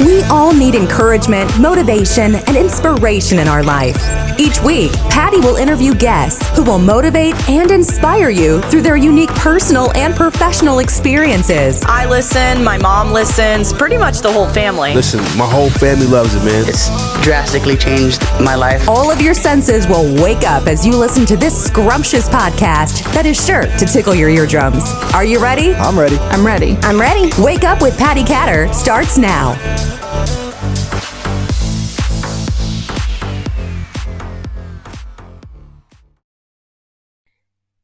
We all need encouragement, motivation, and inspiration in our life. Each week, Patty will interview guests who will motivate and inspire you through their unique personal and professional experiences. I listen, my mom listens, pretty much the whole family. Listen, my whole family loves it, man. It's drastically changed my life. All of your senses will wake up as you listen to this scrumptious podcast that is sure to tickle your eardrums. Are you ready? I'm ready. I'm ready. I'm ready. Wake Up with Patty Catter starts now.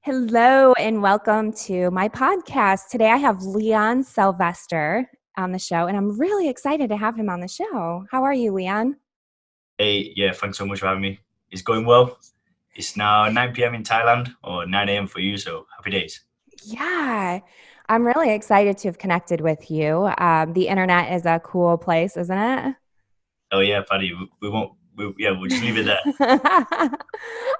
Hello and welcome to my podcast. Today I have Leon Sylvester on the show, and I'm really excited to have him on the show. How are you, Leon? Hey, yeah, thanks so much for having me. It's going well. It's now 9 p.m. in Thailand, or 9 a.m. for you, so happy days. Yeah, I'm really excited to have connected with you. The internet is a cool place, isn't it? Oh yeah, Paddy, we'll just leave it there.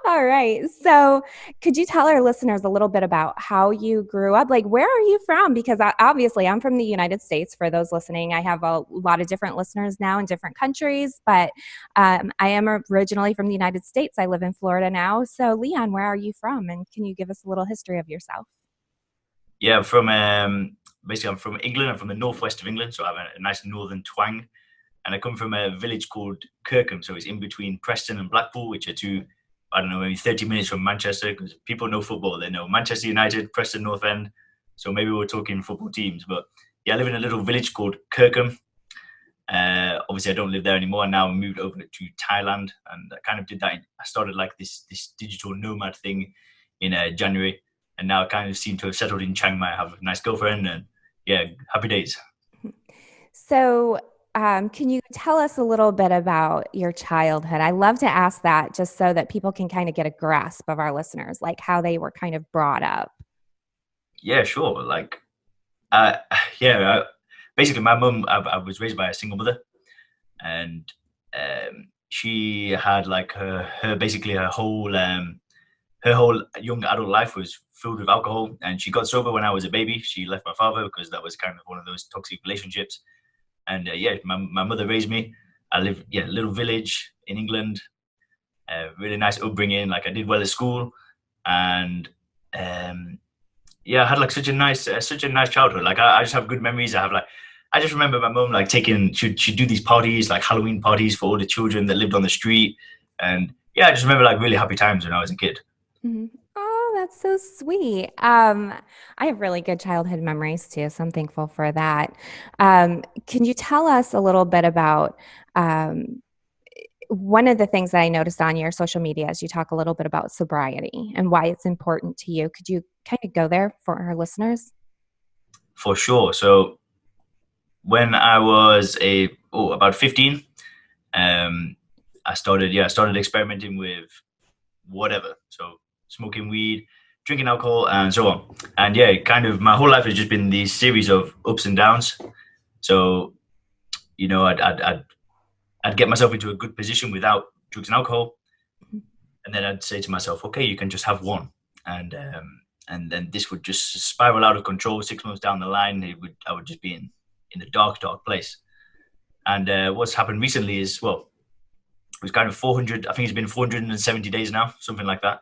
All right. So could you tell our listeners a little bit about how you grew up? Like, where are you from? Because obviously I'm from the United States. For those listening, I have a lot of different listeners now in different countries, but I am originally from the United States. I live in Florida now. So Leon, where are you from? And can you give us a little history of yourself? Yeah, I'm from England. I'm from the northwest of England, so I have a nice northern twang. And I come from a village called Kirkham, so it's in between Preston and Blackpool, which are two, I don't know, maybe 30 minutes from Manchester, because people know football. They know Manchester United, Preston North End, so maybe we're talking football teams. But yeah, I live in a little village called Kirkham. Obviously, I don't live there anymore. Now I moved over to Thailand, and I kind of did that. I started like this digital nomad thing in January, and now I kind of seem to have settled in Chiang Mai. I have a nice girlfriend, and yeah, happy days. So can you tell us a little bit about your childhood? I love to ask that just so that people can kind of get a grasp of our listeners, like how they were kind of brought up. Yeah, sure. Basically my mum, I was raised by a single mother, and she had like her whole young adult life was filled with alcohol, and she got sober when I was a baby. She left my father because that was kind of one of those toxic relationships. And my mother raised me. I live a little village in England, really nice upbringing. Like I did well at school, and I had like such a nice childhood. Like I just have good memories. I just remember my mum like she'd do these parties, like Halloween parties for all the children that lived on the street, and yeah, I just remember like really happy times when I was a kid. Mm-hmm. Oh, that's so sweet. I have really good childhood memories too, so I'm thankful for that. Can you tell us a little bit about one of the things that I noticed on your social media is you talk a little bit about sobriety and why it's important to you. Could you kind of go there for our listeners? For sure. So when I was about 15, I started experimenting with whatever. So smoking weed, drinking alcohol, and so on. And yeah, kind of my whole life has just been these series of ups and downs. So, you know, I'd get myself into a good position without drugs and alcohol, and then I'd say to myself, okay, you can just have one, and then this would just spiral out of control. 6 months down the line, I would just be in a dark place. And what's happened recently is, well, it was kind of 400. I think it's been 470 days now, something like that.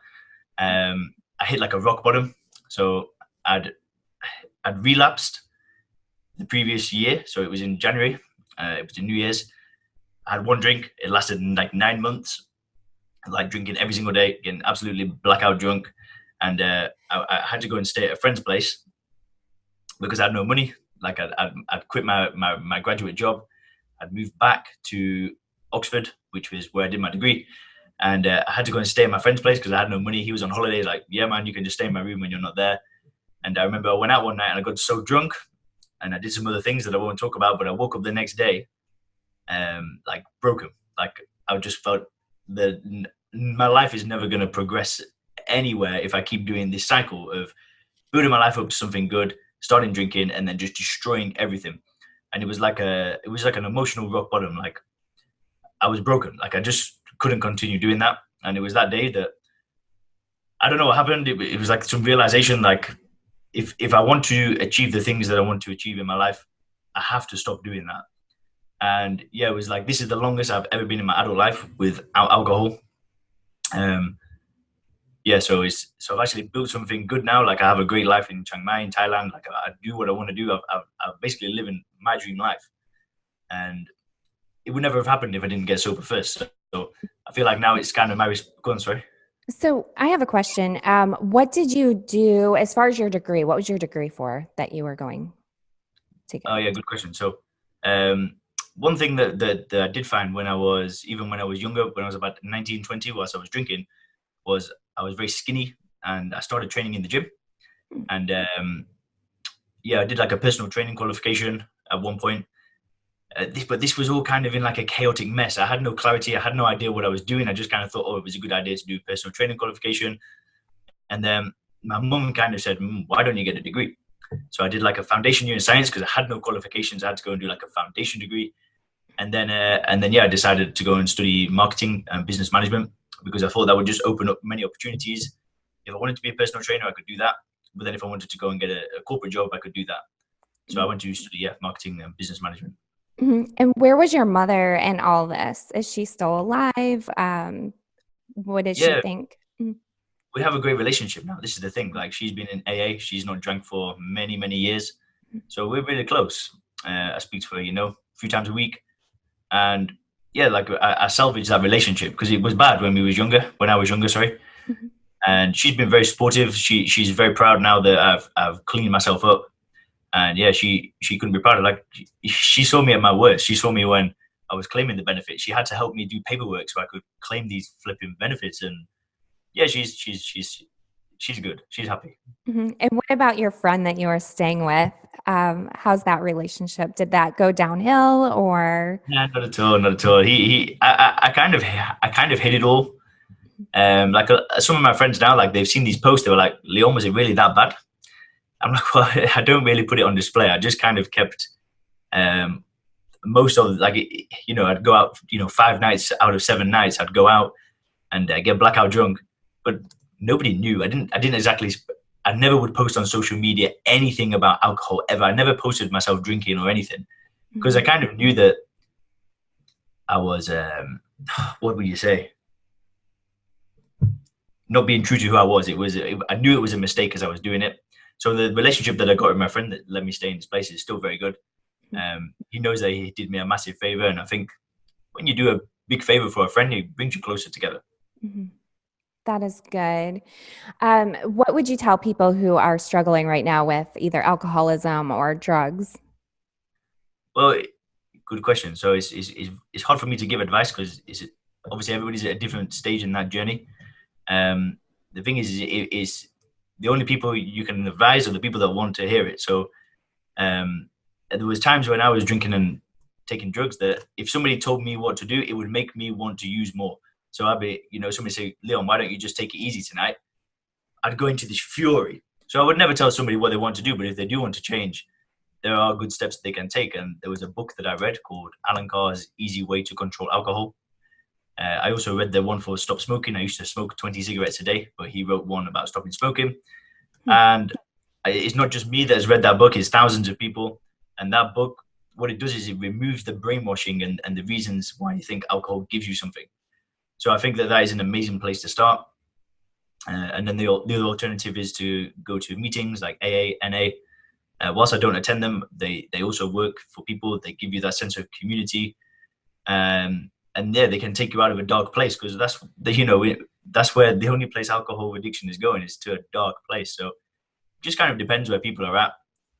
I hit like a rock bottom. So I'd relapsed the previous year. So it was in January. It was in New Year's. I had one drink. It lasted like 9 months. Like drinking every single day, getting absolutely blackout drunk. And I had to go and stay at a friend's place because I had no money. Like I'd quit my graduate job. I'd moved back to Oxford, which was where I did my degree. And I had to go and stay at my friend's place because I had no money. He was on holiday. Like, yeah, man, you can just stay in my room when you're not there. And I remember I went out one night and I got so drunk and I did some other things that I won't talk about, but I woke up the next day, like broken. Like I just felt that my life is never going to progress anywhere if I keep doing this cycle of building my life up to something good, starting drinking, and then just destroying everything. And it was like an emotional rock bottom. Like I was broken. Like I just couldn't continue doing that. And it was that day that I don't know what happened. It was like some realization, like if I want to achieve the things that I want to achieve in my life, I have to stop doing that. And yeah, it was like, this is the longest I've ever been in my adult life without alcohol. Yeah, so I've actually built something good now. Like I have a great life in Chiang Mai, in Thailand. Like I do what I want to do. I've basically living my dream life, and it would never have happened if I didn't get sober first. So I feel like now it's kind of my go on, sorry. So I have a question. What did you do as far as your degree? What was your degree for that you were going to get? Oh yeah, good question. So one thing that I did find when I was younger, when I was about 19, 20, whilst I was drinking, was I was very skinny, and I started training in the gym. And yeah, I did like a personal training qualification at one point. But this was all kind of in like a chaotic mess. I had no clarity. I had no idea what I was doing. I just kind of thought, oh, it was a good idea to do personal training qualification. And then my mum kind of said, why don't you get a degree? So I did like a foundation year in science because I had no qualifications. I had to go and do like a foundation degree. And then yeah, I decided to go and study marketing and business management because I thought that would just open up many opportunities. If I wanted to be a personal trainer, I could do that. But then if I wanted to go and get a corporate job, I could do that. So I went to study marketing and business management. Mm-hmm. And where was your mother in all this? Is she still alive? What did she think? Mm-hmm. We have a great relationship now. This is the thing. Like she's been in AA. She's not drank for many, many years. So we're really close. I speak to her, a few times a week. And yeah, like I salvaged that relationship because it was bad when I was younger, sorry. Mm-hmm. And she's been very supportive. She's very proud now that I've cleaned myself up. And yeah, she couldn't be prouder. Like she saw me at my worst. She saw me when I was claiming the benefits. She had to help me do paperwork so I could claim these flipping benefits. And yeah, she's good. She's happy. Mm-hmm. And what about your friend that you were staying with? How's that relationship? Did that go downhill or? Nah, not at all. Not at all. I kind of hate it all. Like some of my friends now, like they've seen these posts. They were like, "Leon, was it really that bad?" I'm like, well, I don't really put it on display. I just kind of kept most of I'd go out, 5 nights out of 7 nights, I'd go out and get blackout drunk, but nobody knew. I never would post on social media anything about alcohol ever. I never posted myself drinking or anything because I kind of knew that I was, what would you say? Not being true to who I was. I knew it was a mistake as I was doing it. So the relationship that I got with my friend that let me stay in this place is still very good. He knows that he did me a massive favor. And I think when you do a big favor for a friend, it brings you closer together. Mm-hmm. That is good. What would you tell people who are struggling right now with either alcoholism or drugs? Well, good question. So it's hard for me to give advice because obviously everybody's at a different stage in that journey. The thing is the only people you can advise are the people that want to hear it. So there was times when I was drinking and taking drugs that if somebody told me what to do, it would make me want to use more. So I'd be, somebody say, Leon, why don't you just take it easy tonight? I'd go into this fury. So I would never tell somebody what they want to do, but if they do want to change, there are good steps they can take. And there was a book that I read called Alan Carr's Easy Way to Control Alcohol. I also read the one for Stop Smoking. I used to smoke 20 cigarettes a day, but he wrote one about stopping smoking. And it's not just me that has read that book, it's thousands of people. And that book, what it does is it removes the brainwashing and the reasons why you think alcohol gives you something. So I think that is an amazing place to start. And then the other alternative is to go to meetings like AA, NA. Whilst I don't attend them, they also work for people. They give you that sense of community. And yeah, they can take you out of a dark place because that's where the only place alcohol addiction is going is to a dark place. So it just kind of depends where people are at.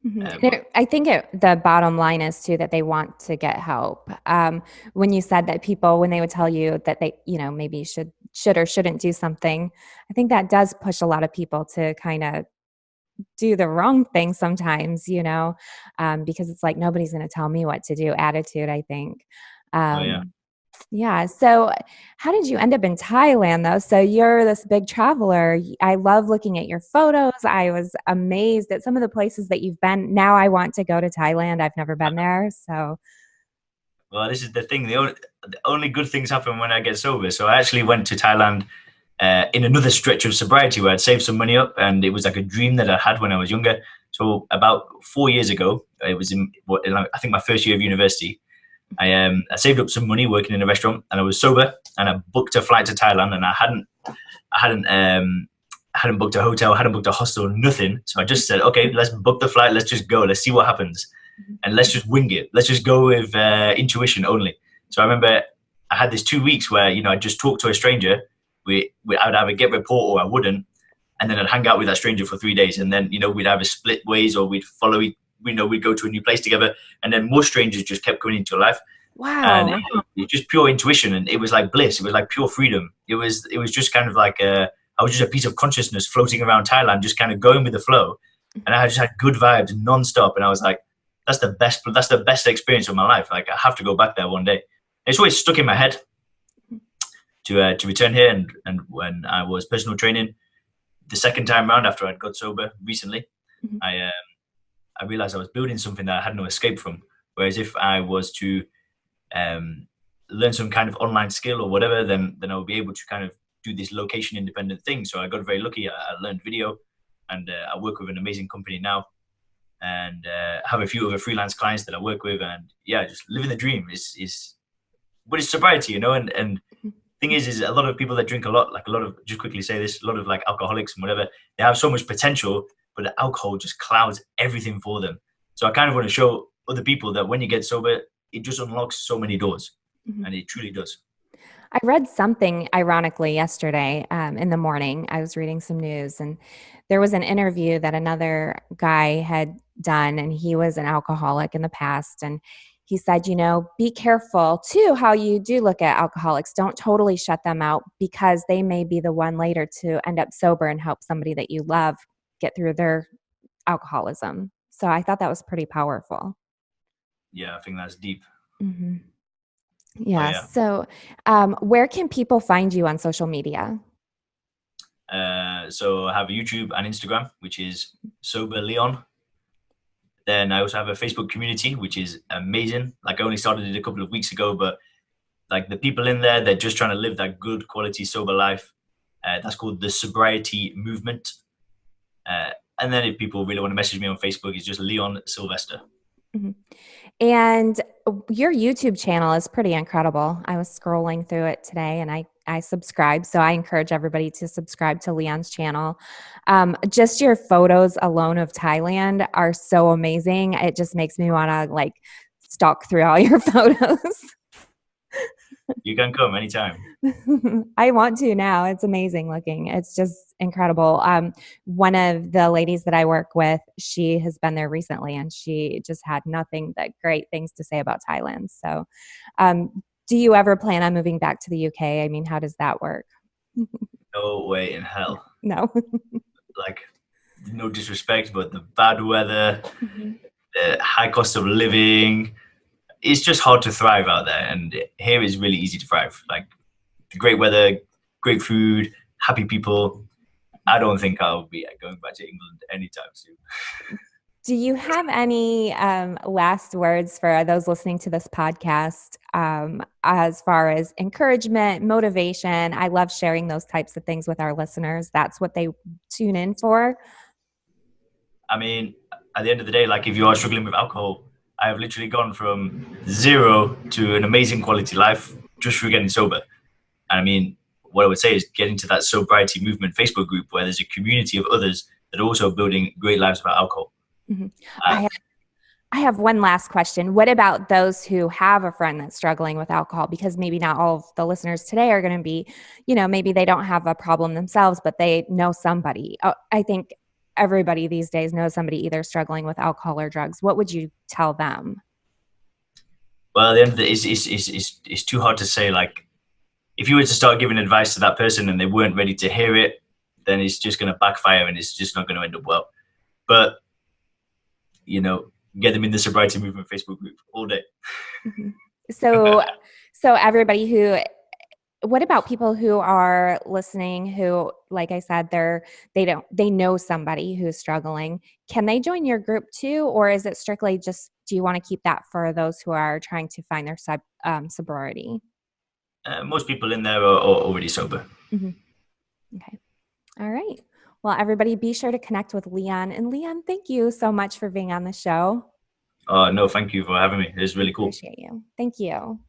Mm-hmm. I think the bottom line is too that they want to get help. When you said that people, when they would tell you that they, maybe should or shouldn't do something, I think that does push a lot of people to kind of do the wrong thing sometimes, because it's like, nobody's going to tell me what to do attitude, I think. Yeah. So how did you end up in Thailand though? So you're this big traveler. I love looking at your photos. I was amazed at some of the places that you've been. Now I want to go to Thailand. I've never been there. So. Well, this is the thing. The only good things happen when I get sober. So I actually went to Thailand in another stretch of sobriety where I'd saved some money up, and it was like a dream that I had when I was younger. So about 4 years ago, it was I think my first year of university. I saved up some money working in a restaurant, and I was sober, and I booked a flight to Thailand, and I hadn't booked a hotel, hadn't booked a hostel, nothing. So I just said, okay, let's book the flight, let's just go, let's see what happens, and let's just wing it. Let's just go with intuition only. So I remember I had this 2 weeks where I just talked to a stranger. I would either get rapport or I wouldn't, and then I'd hang out with that stranger for 3 days, and then we'd either split ways or we'd follow. We'd go to a new place together, and then more strangers just kept coming into your life. Wow. And it was just pure intuition, and it was like bliss. It was like pure freedom. It was just kind of like I was just a piece of consciousness floating around Thailand, just kind of going with the flow, and I just had good vibes nonstop. And I was like, that's the best experience of my life. Like, I have to go back there one day. It's always stuck in my head to return here. And when I was personal training the second time around after I'd got sober recently, I realized I was building something that I had no escape from. Whereas if I was to learn some kind of online skill or whatever, then I would be able to kind of do this location independent thing. So I got very lucky. I learned video, and I work with an amazing company now, and have a few other freelance clients that I work with, and just living the dream is but it's sobriety, and thing is a lot of people that drink a lot, just quickly say this, a lot of like alcoholics and whatever, they have so much potential, but the alcohol just clouds everything for them. So I kind of want to show other people that when you get sober, it just unlocks so many doors, and it truly does. I read something ironically yesterday in the morning. I was reading some news, and there was an interview that another guy had done, and he was an alcoholic in the past. And he said, be careful too how you do look at alcoholics. Don't totally shut them out, because they may be the one later to end up sober and help somebody that you love get through their alcoholism. So I thought that was pretty powerful. Yeah, I think that's deep. Mm-hmm. Yeah. So where can people find you on social media? So I have a YouTube and Instagram, which is Sober Leon. Then I also have a Facebook community, which is amazing. Like, I only started it a couple of weeks ago, but like the people in there, they're just trying to live that good quality sober life. That's called the Sobriety Movement. And then if people really want to message me on Facebook, it's just Leon Sylvester. Mm-hmm. And your YouTube channel is pretty incredible. I was scrolling through it today, and I subscribe. So I encourage everybody to subscribe to Leon's channel. Just your photos alone of Thailand are so amazing. It just makes me want to stalk through all your photos. You can come anytime. I want to now. It's amazing looking. It's just incredible. One of the ladies that I work with, she has been there recently, and she just had nothing but great things to say about Thailand. So do you ever plan on moving back to the UK? I mean, how does that work? No way in hell. No. Like, no disrespect, but the bad weather, the high cost of living, it's just hard to thrive out there. And here is really easy to thrive. Like, great weather, great food, happy people. I don't think I'll be going back to England anytime soon. Do you have any last words for those listening to this podcast as far as encouragement, motivation? I love sharing those types of things with our listeners. That's what they tune in for. I mean, at the end of the day, like, if you are struggling with alcohol, I have literally gone from 0 to an amazing quality life just through getting sober. And I mean, what I would say is get into that Sobriety Movement Facebook group, where there's a community of others that are also building great lives without alcohol. Mm-hmm. I have one last question. What about those who have a friend that's struggling with alcohol? Because maybe not all of the listeners today are going to be, maybe they don't have a problem themselves, but they know somebody. I think everybody these days knows somebody either struggling with alcohol or drugs. What would you tell them? Well, at the end of the day, it's too hard to say. Like, if you were to start giving advice to that person and they weren't ready to hear it, then it's just going to backfire, and it's just not going to end up well. But, get them in the Sobriety Movement Facebook group all day. Mm-hmm. So everybody what about people who are listening who, like I said, they know somebody who's struggling? Can they join your group too? Or is it strictly just, do you want to keep that for those who are trying to find their sobriety? Most people in there are already sober. Mm-hmm. Okay. All right. Well, everybody be sure to connect with Leon. And Leon, thank you so much for being on the show. No, thank you for having me. It's really cool. Appreciate you. Thank you.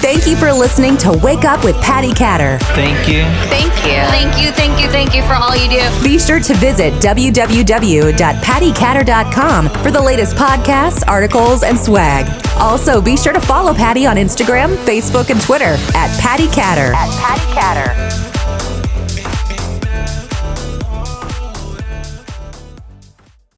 Thank you for listening to Wake Up with Patty Catter. Thank you. Thank you. Thank you, thank you, thank you for all you do. Be sure to visit www.pattycatter.com for the latest podcasts, articles, and swag. Also, be sure to follow Patty on Instagram, Facebook, and Twitter at Patty Catter.